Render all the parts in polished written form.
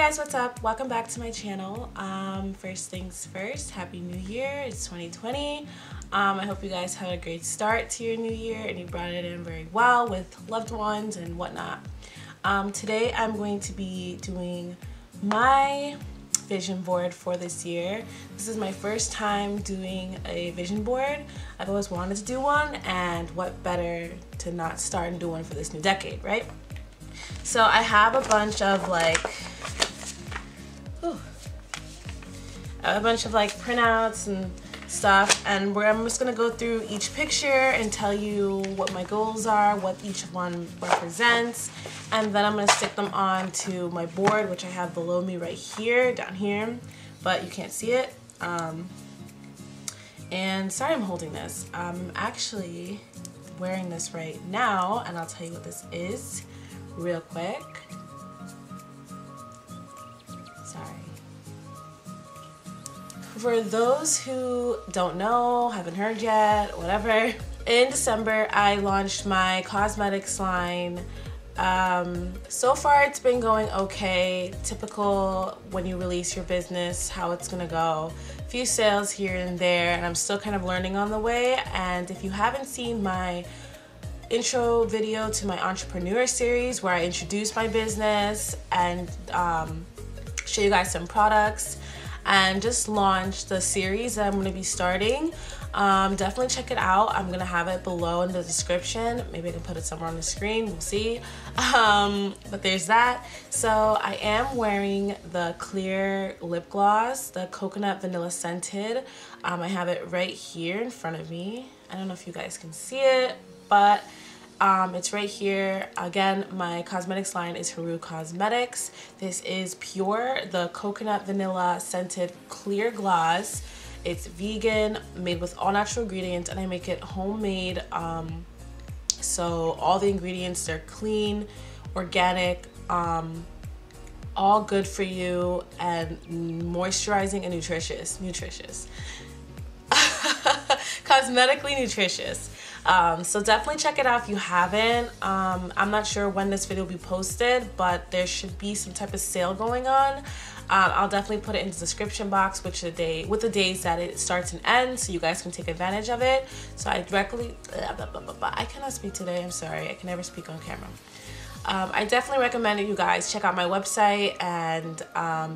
guys, what's up? Welcome back to my channel. First things first, Happy New Year. It's 2020. I hope you guys had a great start to your new year and you brought it in very well with loved ones and whatnot. Today I'm going to be doing my vision board for this year. This is my first time doing a vision board. I've always wanted to do one, and what better to not start and do one for this new decade, right? So I have a bunch of printouts and stuff, and I'm just gonna go through each picture and tell you what my goals are, what each one represents, and then I'm gonna stick them on to my board, which I have below me right here, down here, but you can't see it. And sorry I'm holding this. I'm actually wearing this right now, and I'll tell you what this is real quick. Sorry. For those who don't know, haven't heard yet, whatever, in December I launched my cosmetics line. So far it's been going okay. Typical when you release your business, how it's gonna go. A few sales here and there, and I'm still kind of learning on the way. And if you haven't seen my intro video to my entrepreneur series where I introduce my business and show you guys some products and just launch the series that I'm going to be starting, definitely check it out. I'm going to have it below in the description. Maybe I can put it somewhere on the screen, we'll see. But there's that. So I am wearing the clear lip gloss, the coconut vanilla scented. I have it right here in front of me. I don't know if you guys can see it, but it's right here. Again, my cosmetics line is Haru Cosmetics. This is Pure, the coconut vanilla scented clear gloss. It's vegan, made with all natural ingredients, and I make it homemade. So all the ingredients, they're clean, organic, all good for you, and moisturizing and nutritious. Cosmetically nutritious. So definitely check it out if you haven't. I'm not sure when this video will be posted, but there should be some type of sale going on. I'll definitely put it in the description box with the days that it starts and ends, so you guys can take advantage of it. So I cannot speak today, I'm sorry, I can never speak on camera. I definitely recommend that you guys check out my website, and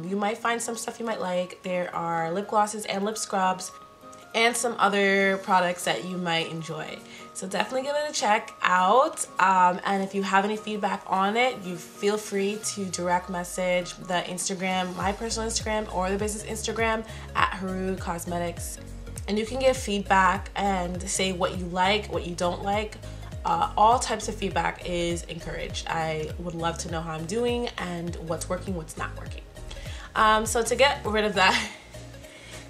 you might find some stuff you might like. There are lip glosses and lip scrubs and some other products that you might enjoy. So definitely give it a check out. And if you have any feedback on it, you feel free to direct message the Instagram, my personal Instagram, or the business Instagram at Haru Cosmetics. And you can give feedback and say what you like, what you don't like. All types of feedback is encouraged. I would love to know how I'm doing and what's working, what's not working. So to get rid of that,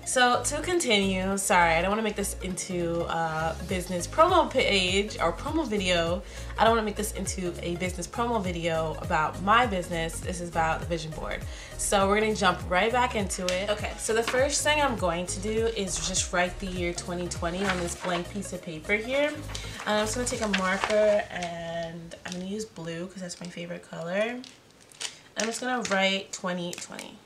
so to continue, sorry, I don't want to make this into a business promo page or promo video. I don't want to make this into a business promo video about my business. This is about the vision board. So we're going to jump right back into it. Okay, so the first thing I'm going to do is just write the year 2020 on this blank piece of paper here. And I'm just going to take a marker, and I'm going to use blue because that's my favorite color. And I'm just going to write 2020.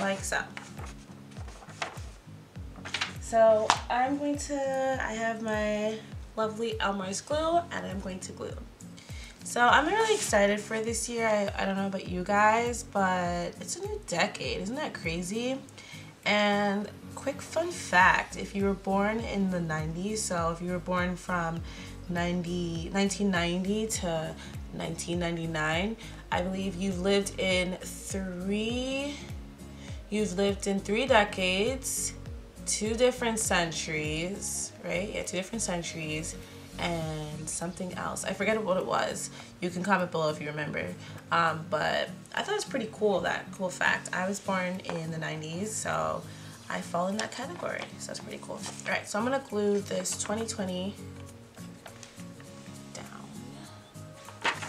Like so. So I have my lovely Elmer's glue, and I'm going to glue. So I'm really excited for this year. I don't know about you guys, but it's a new decade. Isn't that crazy? And quick fun fact, if you were born in the 90s, so if you were born from 1990 to 1999, I believe you've lived in three decades, 2 different centuries, right? Yeah, 2 different centuries, and something else. I forget what it was. You can comment below if you remember. But I thought it was pretty cool, that cool fact. I was born in the 90s, so I fall in that category. So that's pretty cool. All right, so I'm gonna glue this 2020 down.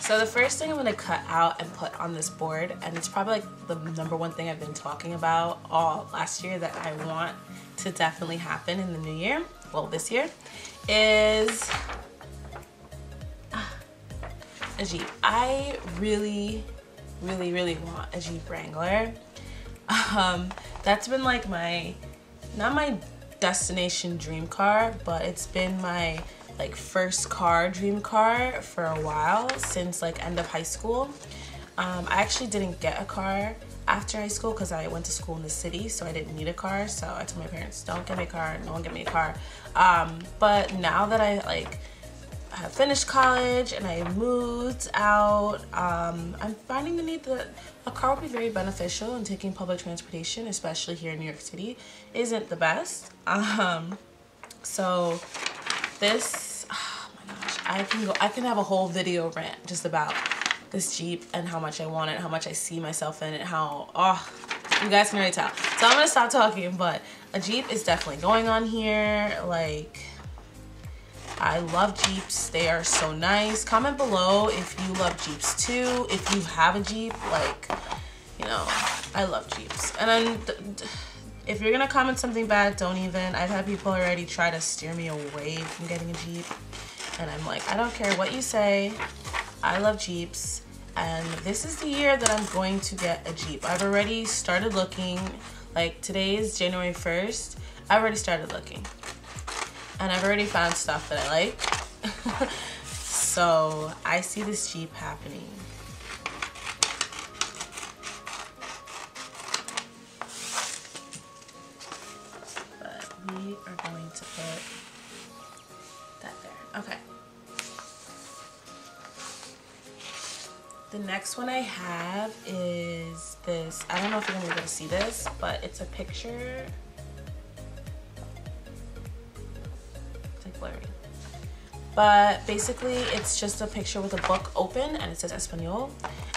So the first thing I'm going to cut out and put on this board, and it's probably like the #1 thing I've been talking about all last year that I want to definitely happen in the new year, well this year, is a Jeep. I really want a Jeep Wrangler. That's been like not my destination dream car, but it's been my like first car, dream car for a while, since like end of high school. I actually didn't get a car after high school because I went to school in the city, so I didn't need a car. So I told my parents, don't get me a car, no one get me a car. But now that I like have finished college and I moved out, I'm finding the need that a car would be very beneficial, and taking public transportation, especially here in New York City, isn't the best. So this, oh my gosh, I can have a whole video rant just about this Jeep and how much I want it, how much I see myself in it, how, oh, you guys can already tell. So I'm gonna stop talking, but a Jeep is definitely going on here. Like, I love Jeeps. They are so nice. Comment below if you love Jeeps too. If you have a Jeep, like, you know, I love Jeeps. And then if you're gonna comment something bad, don't even. I've had people already try to steer me away from getting a Jeep. And I'm like, I don't care what you say. I love Jeeps. And this is the year that I'm going to get a Jeep. I've already started looking. Like, today is January 1st. I've already started looking. And I've already found stuff that I like. So I see this Jeep happening. But we are going to put that there. Okay. The next one I have is this. I don't know if you're gonna be able to see this, but it's a picture. Blurry. But basically it's just a picture with a book open and it says Espanol,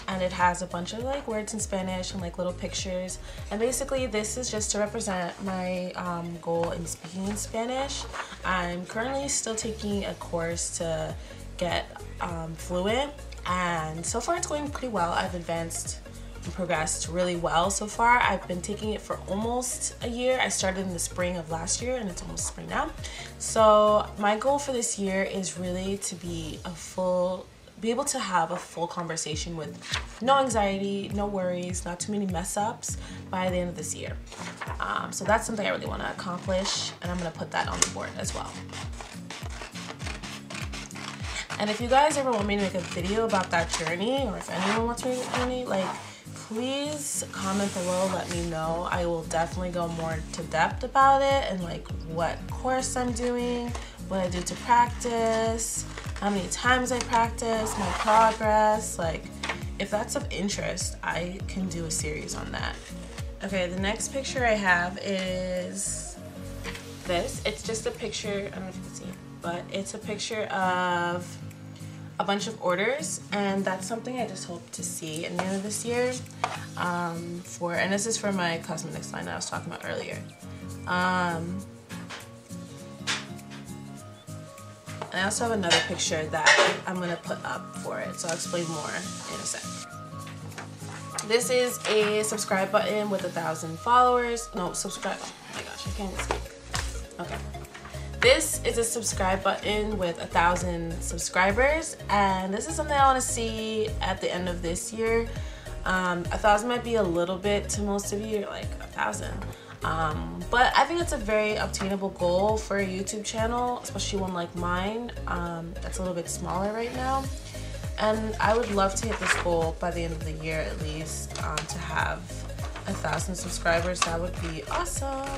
and it has a bunch of like words in Spanish and like little pictures, and basically this is just to represent my goal in speaking in Spanish. I'm currently still taking a course to get fluent, and so far it's going pretty well. I've advanced and progressed really well so far. I've been taking it for almost a year. I started in the spring of last year and it's almost spring now. So my goal for this year is really to be able to have a full conversation with no anxiety, no worries, not too many mess ups by the end of this year. So that's something I really want to accomplish, and I'm going to put that on the board as well. And if you guys ever want me to make a video about that journey, or if anyone wants me to make a journey, like, please comment below, let me know. I will definitely go more into depth about it, and like what course I'm doing, what I do to practice, how many times I practice, my progress. Like, if that's of interest, I can do a series on that. Okay, the next picture I have is this. It's just a picture, I don't know if you can see it, but it's a picture of a bunch of orders, and that's something I just hope to see in the end of this year. And this is for my cosmetics line that I was talking about earlier. And I also have another picture that I'm gonna put up for it, so I'll explain more in a sec. This is a subscribe button with 1,000 followers. No, subscribe, oh my gosh, I can't even speak. Okay. This is a subscribe button with 1,000 subscribers, and this is something I want to see at the end of this year. 1,000 might be a little bit to most of you, like 1,000. But I think it's a very obtainable goal for a YouTube channel, especially one like mine that's a little bit smaller right now. And I would love to hit this goal by the end of the year at least, to have 1,000 subscribers. That would be awesome.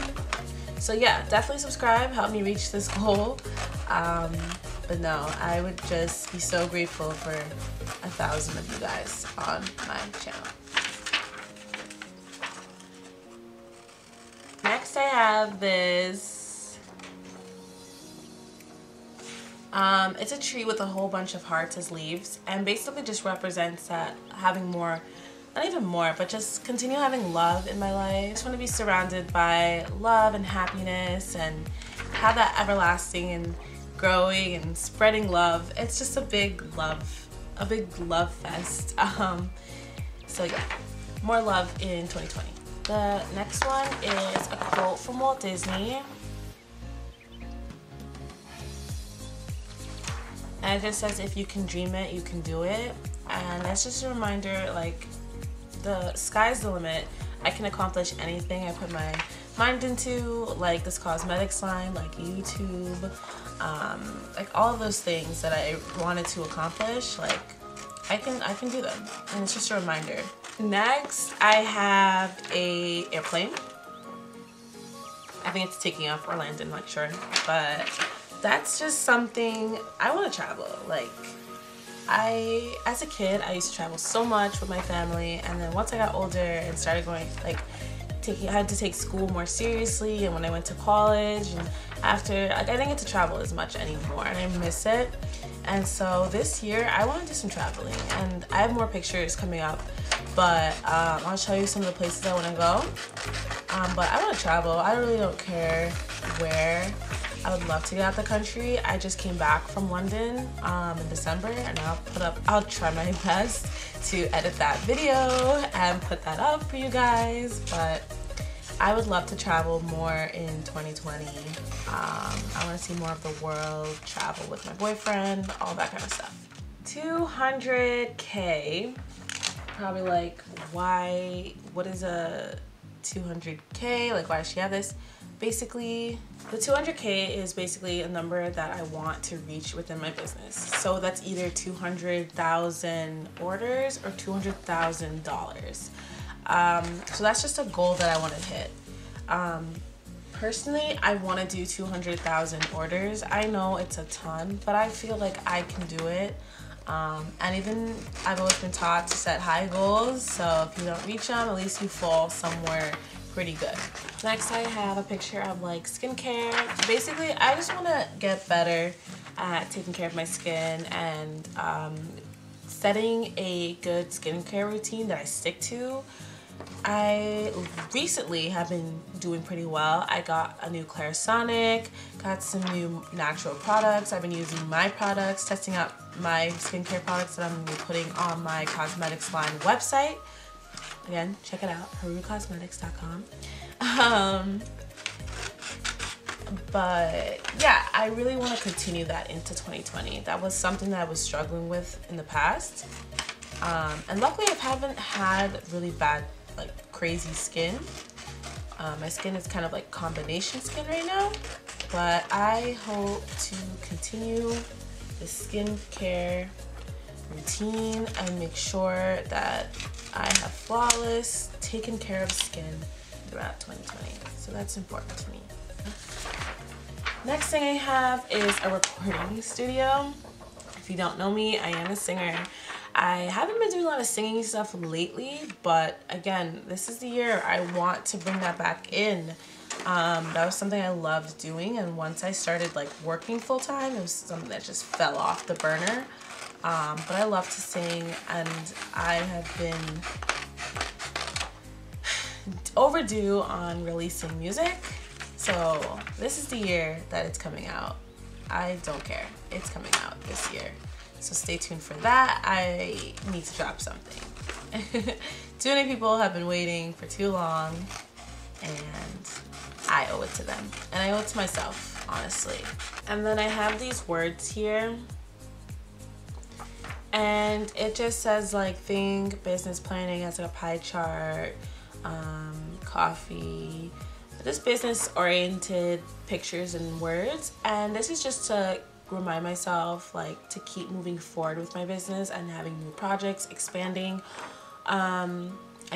So yeah, definitely subscribe, help me reach this goal. But no, I would just be so grateful for 1,000 of you guys on my channel. Next I have this, it's a tree with a whole bunch of hearts as leaves, and basically just represents that having more, not even more, but just continue having love in my life. I just want to be surrounded by love and happiness and have that everlasting and growing and spreading love. It's just a big love fest. So yeah, more love in 2020. The next one is a quote from Walt Disney. And it just says, if you can dream it, you can do it. And it's just a reminder, like, the sky's the limit. I can accomplish anything I put my mind into, like this cosmetics line, like YouTube, like all of those things that I wanted to accomplish, like I can do them. And it's just a reminder. Next, I have a airplane. I think it's taking off or landing, not sure, but that's just something I want to travel. Like, as a kid, I used to travel so much with my family, and then once I got older and started going, like, I had to take school more seriously, and when I went to college, and after, like, I didn't get to travel as much anymore, and I miss it. And so this year, I want to do some traveling, and I have more pictures coming up, but I'll show you some of the places I want to go. But I want to travel. I really don't care where. I would love to get out the country. I just came back from London in December, and I'll try my best to edit that video and put that up for you guys. But I would love to travel more in 2020. I want to see more of the world, travel with my boyfriend, all that kind of stuff. 200K. Probably like, what is a 200K? Like, why does she have this? Basically, the 200K is basically a number that I want to reach within my business. So that's either 200,000 orders or $200,000. So that's just a goal that I want to hit. Personally, I want to do 200,000 orders. I know it's a ton, but I feel like I can do it. And even I've always been taught to set high goals, so if you don't reach them, at least you fall somewhere pretty good. Next, I have a picture of like skincare. Basically, I just want to get better at taking care of my skin and setting a good skincare routine that I stick to. I recently have been doing pretty well. I got a new Clarisonic, got some new natural products. I've been using my products, testing out my skincare products that I'm going to be putting on my cosmetics line website. Again, check it out, harurcosmetics.com. But yeah, I really want to continue that into 2020. That was something that I was struggling with in the past. And luckily I haven't had really bad, like crazy skin. My skin is kind of like combination skin right now, but I hope to continue the skincare routine and make sure that I have flawless, taken care of skin throughout 2020. So that's important to me. Next thing I have is a recording studio. If you don't know me, I am a singer. I haven't been doing a lot of singing stuff lately, but again, this is the year I want to bring that back in. That was something I loved doing, and once I started like working full time, it was something that just fell off the burner. But I love to sing, and I have been overdue on releasing music. So this is the year that it's coming out. I don't care. It's coming out this year. So stay tuned for that. I need to drop something. Too many people have been waiting for too long, and I owe it to them. And I owe it to myself, honestly. And then I have these words here. And it just says like think business planning as like a pie chart, coffee, just business oriented pictures and words. And this is just to remind myself like to keep moving forward with my business and having new projects, expanding, and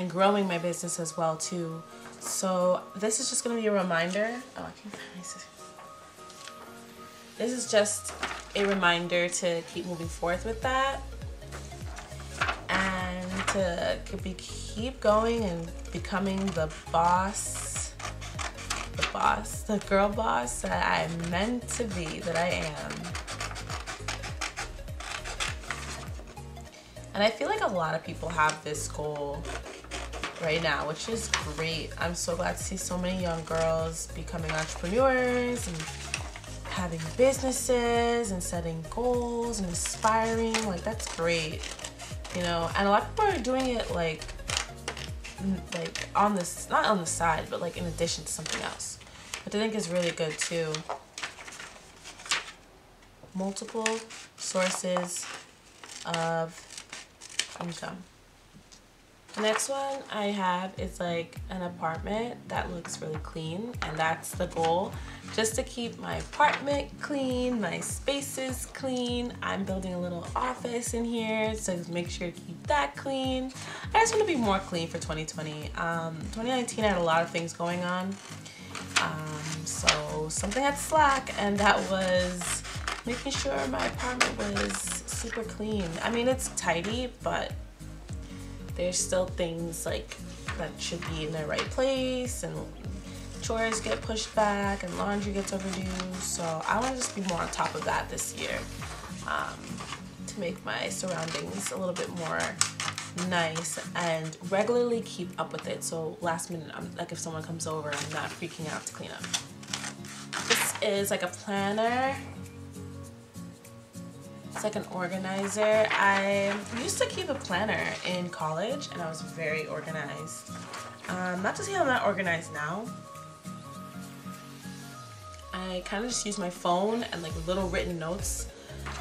growing my business as well too. So this is just gonna be a reminder. Oh, I can't find this. This is just a reminder to keep moving forth with that and to keep going and becoming the girl boss that I'm meant to be, that I am. And I feel like a lot of people have this goal right now, which is great. I'm so glad to see so many young girls becoming entrepreneurs and having businesses and setting goals and aspiring. Like, that's great, you know. And a lot of people are doing it like on this, not on the side, but like in addition to something else, which I think is really good too. multiple sources of income. The next one I have is like an apartment that looks really clean, and that's the goal, just to keep my apartment clean, my spaces clean. I'm building a little office in here, so make sure to keep that clean. I just want to be more clean for 2020. 2019 I had a lot of things going on, so something had slack, and that was making sure my apartment was super clean. I mean, it's tidy, but there's still things like that should be in the right place, and chores get pushed back and laundry gets overdue. So I want to just be more on top of that this year, to make my surroundings a little bit more nice and regularly keep up with it. So last minute, like if someone comes over, I'm not freaking out to clean up. This is like a planner. It's like an organizer. I used to keep a planner in college and I was very organized. Not to say I'm not organized now. I kind of just use my phone and like little written notes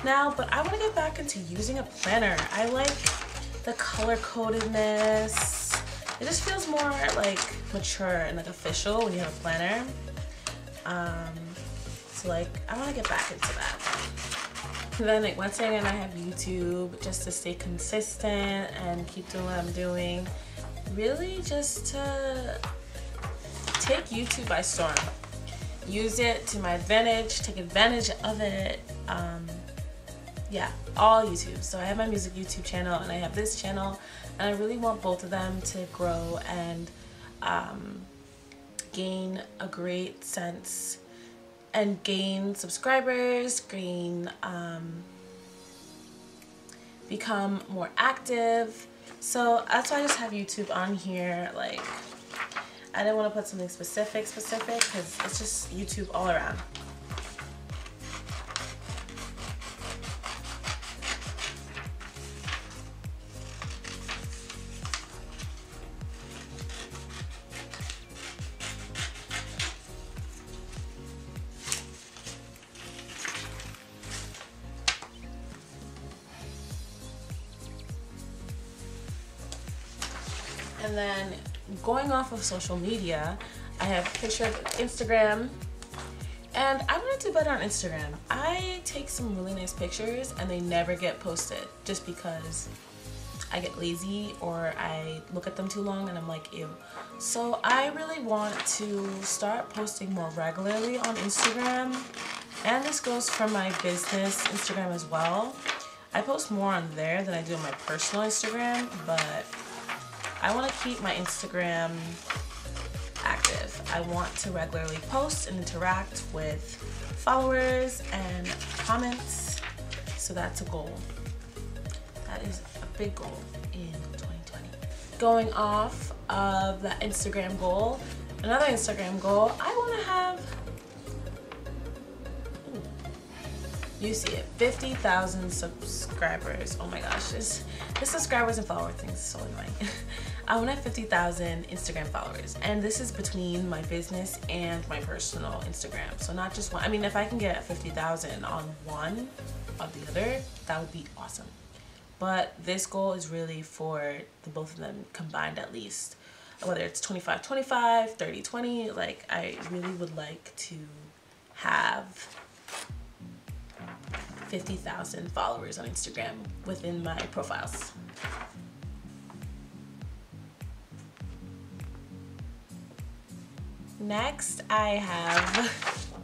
now, but I want to get back into using a planner. I like the color codedness. It just feels more like mature and like official when you have a planner. So like I want to get back into that. And then like once again, I have YouTube just to stay consistent and keep doing what I'm doing. Really just to take YouTube by storm. Use it to my advantage, take advantage of it. Yeah, all YouTube. So I have my music YouTube channel and I have this channel, and I really want both of them to grow and gain a great sense and gain subscribers, gain, become more active. So that's why I just have YouTube on here. Like, I didn't want to put something specific because it's just YouTube all around. And then going off of social media, I have a picture of Instagram, and I want to do better on Instagram. I take some really nice pictures and they never get posted just because I get lazy or I look at them too long and I'm like, ew. So I really want to start posting more regularly on Instagram, and this goes for my business Instagram as well. I post more on there than I do on my personal Instagram, but I want to keep my Instagram active. I want to regularly post and interact with followers and comments, so that's a goal. That is a big goal in 2020. Going off of that Instagram goal, another Instagram goal, I want to have, you see it, 50,000 subscribers. Oh my gosh, this subscribers and followers thing is so annoying. I want to have 50,000 Instagram followers, and this is between my business and my personal Instagram. So not just one. I mean, if I can get 50,000 on one of the other, that would be awesome. But this goal is really for the both of them combined, at least. Whether it's 25-25, 30-20, like I really would like to have 50,000 followers on Instagram within my profiles. Next, I have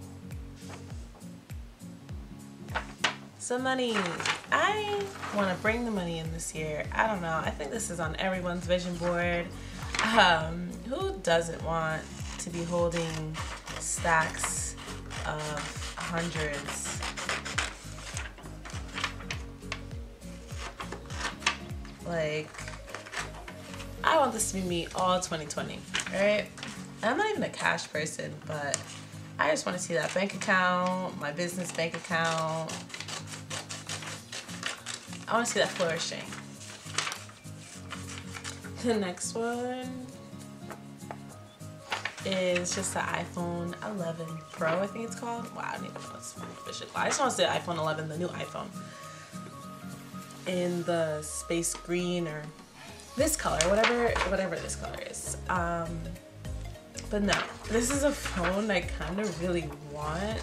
some money. I want to bring the money in this year. I don't know. I think this is on everyone's vision board. Who doesn't want to be holding stacks of hundreds? Like, I want this to be me all 2020, right? I'm not even a cash person, but I just want to see that bank account, my business bank account. I want to see that flourishing. The next one is just the iPhone 11 Pro, I think it's called. Wow, I don't even know what's official. I just want to say iPhone 11, the new iPhone, in the space green or this color, whatever this color is. But no, this is a phone I kind of really want,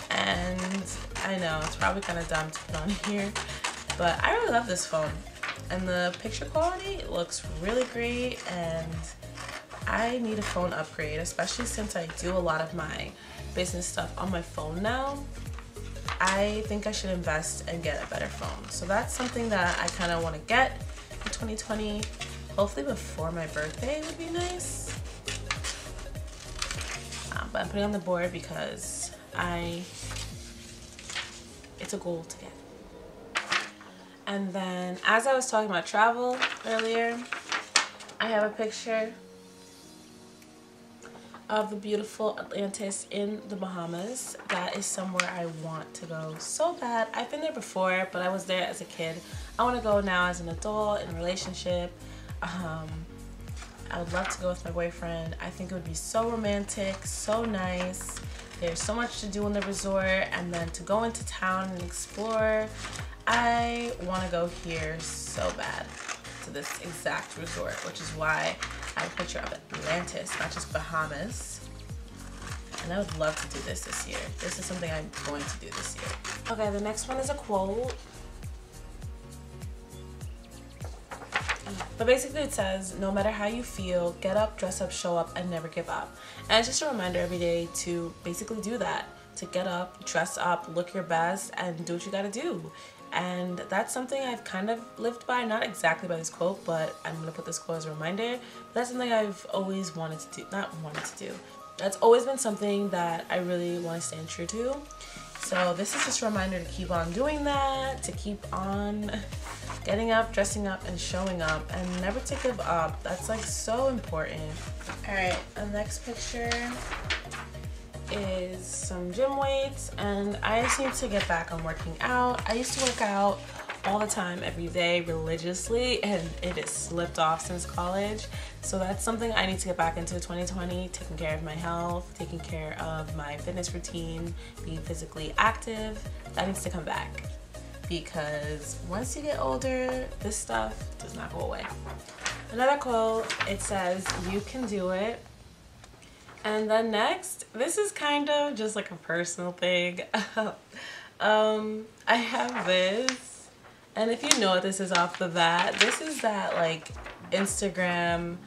and I know it's probably kind of dumb to put on here, but I really love this phone, and the picture quality looks really great, and I need a phone upgrade, especially since I do a lot of my business stuff on my phone now. I think I should invest and get a better phone. So that's something that I kind of want to get in 2020. Hopefully before my birthday would be nice. But I'm putting it on the board because it's a goal to get. And then, as I was talking about travel earlier, I have a picture of the beautiful Atlantis in the Bahamas. That is somewhere I want to go so bad. I've been there before, but I was there as a kid. I want to go now as an adult in a relationship. I would love to go with my boyfriend. I think it would be so romantic, so nice. There's so much to do in the resort, and then to go into town and explore. I want to go here so bad, to this exact resort, which is why I have a picture of Atlantis, not just Bahamas. And I would love to do this year. This is something I'm going to do this year. Okay, the next one is a quote. But basically it says, no matter how you feel, get up, dress up, show up, and never give up. And it's just a reminder every day to basically do that. To get up, dress up, look your best, and do what you gotta do. And that's something I've kind of lived by, not exactly by this quote, but I'm gonna put this quote as a reminder. That's something I've always wanted to do, That's always been something that I really want to stand true to. So this is just a reminder to keep on doing that, to keep on getting up, dressing up, and showing up, and never to give up. That's like so important. All right, the next picture is some gym weights, and I just need to get back on working out. I used to work out all the time, every day, religiously, and it has slipped off since college. So that's something I need to get back into 2020, taking care of my health, taking care of my fitness routine, being physically active. That needs to come back, because once you get older, this stuff does not go away. Another quote, it says, you can do it. And then next, this is kind of just like a personal thing. I have this, and if you know what this is off the bat, this is that like Instagram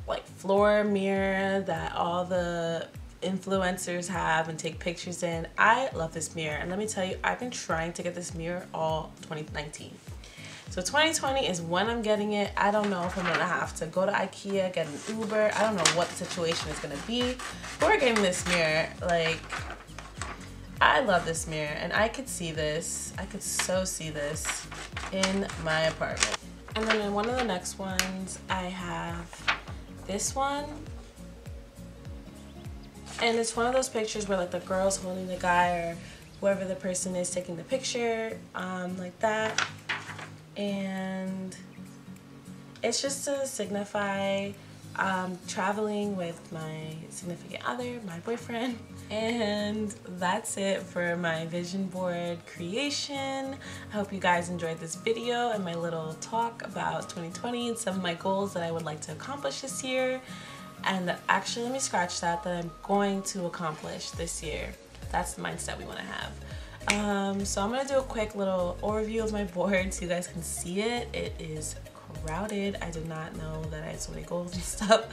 like floor mirror that all the influencers have and take pictures in. I love this mirror, and let me tell you, I've been trying to get this mirror all 2019. So 2020 is when I'm getting it. I don't know if I'm gonna have to go to IKEA, get an Uber. I don't know what the situation is gonna be. But we're getting this mirror. Like, I love this mirror, and I could see this. I could so see this in my apartment. And then in one of the next ones, I have this one. And it's one of those pictures where like the girl's holding the guy, or whoever the person is taking the picture, like that. And it's just to signify traveling with my significant other, my boyfriend. And that's it for my vision board creation. I hope you guys enjoyed this video and my little talk about 2020 and some of my goals that I would like to accomplish this year. And actually, let me scratch that I'm going to accomplish this year. That's the mindset we want to have. So I'm gonna do a quick little overview of my board so you guys can see it. It is crowded. I did not know that I had so many goals and stuff.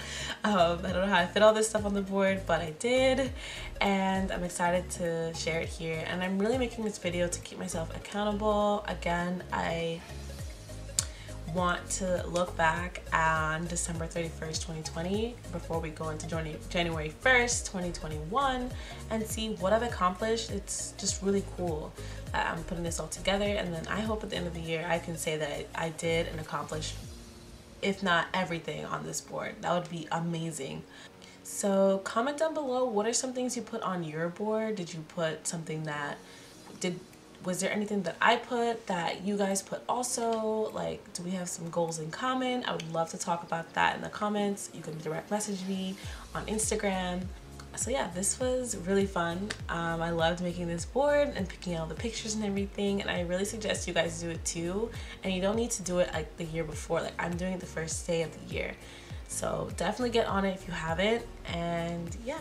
I don't know how I fit all this stuff on the board, but I did, and I'm excited to share it here. And I'm really making this video to keep myself accountable. Again, I want to look back on December 31st, 2020 before we go into January 1st, 2021, and see what I've accomplished. It's just really cool that I'm putting this all together, and then I hope at the end of the year I can say that I did and accomplished, if not everything on this board. That would be amazing. So comment down below, what are some things you put on your board? Did you put something that Was there anything that I put that you guys put also? Like, do we have some goals in common? I would love to talk about that in the comments. You can direct message me on Instagram. So yeah, this was really fun. I loved making this board and picking out the pictures and everything, and I really suggest you guys do it too. And you don't need to do it like the year before. Like, I'm doing it the first day of the year. So definitely get on it if you haven't. And yeah.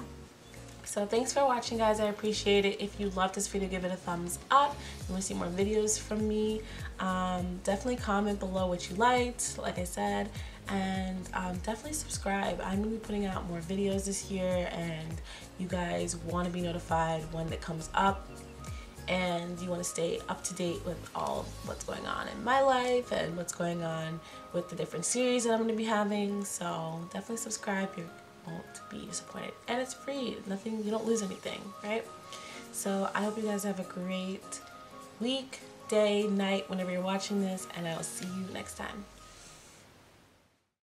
So thanks for watching, guys. I appreciate it. If you loved this video, give it a thumbs up. If you want to see more videos from me, definitely comment below what you liked, like I said, and definitely subscribe. I'm going to be putting out more videos this year, and you guys want to be notified when it comes up, and you want to stay up to date with all of what's going on in my life and what's going on with the different series that I'm going to be having. So definitely subscribe. You won't be disappointed, and it's free. Nothing, you don't lose anything, right? So I hope you guys have a great week, day, night, whenever you're watching this, and I will see you next time.